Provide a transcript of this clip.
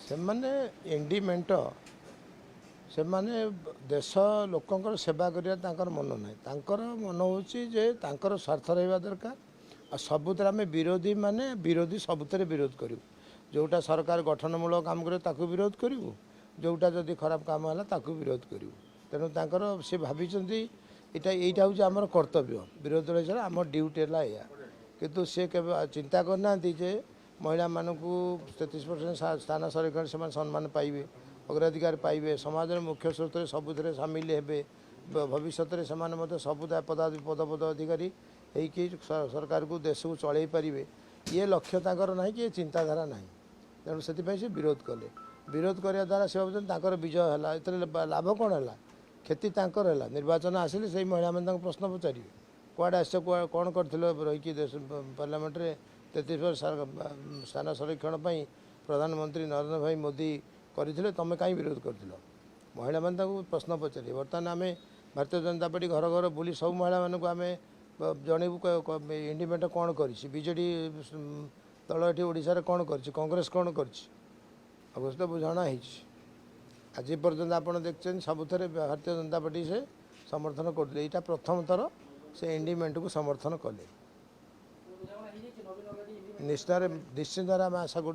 से माने एनडी मेंट से माने देश लोकंकर सेवा करिया मन ना मन हूँ स्वार्थ रहा दरकार आ सबुत आम विरोधी माने विरोधी सबुतर विरोध करूँ जोटा सरकार गठनमूलक काम करे ताकू विरोध करूँ जोटा जदि खराब काम है ताकू विरोध करूँ तेणु तांकर से भावी यहाँ हूँ आम कर्तव्य विरोध हिसाब आम ड्यूटी है या किंतु सी के चिंता करना जे महिला मानक 33% स्थान संरक्षण से सम्मान पाइबे अग्राधिकार पाइबे समाज मुख्य स्रोत सबुथ सामिल हे भविष्य में सबु पद अधिकारी होगी सरकार को देश को चल पारे ये लक्ष्य तांकर ना कि चिंताधारा ना तेणु से विरोध कले विरोध करने द्वारा से भावुँ विजय है ये लाभ कौन है क्षति तांकर है निर्वाचन आसिले से महिला मैंने प्रश्न पचारे कुआड़े आस कौन कर रही देश पार्लियामेंट रे 33 स्थान संरक्षण प्रधानमंत्री नरेंद्र भाई मोदी करते तुम कहीं विरोध कर महिला मैंने प्रश्न पचारे बर्तमान आम भारतीय जनता पार्टी घर घर बुली सब महिला मानक आम जनइबू इंडिपेंडेंट कौन करजेडी दल ये ओडार कौन कर कांग्रेस कौन कर अवश्य बुझाणा आज पर्यटन आप देखते सबुथ भारतीय जनता पार्टी से समर्थन करते यहाँ प्रथम थर से इंडिपेंडेंट को समर्थन कले निश्चित आम आशा कर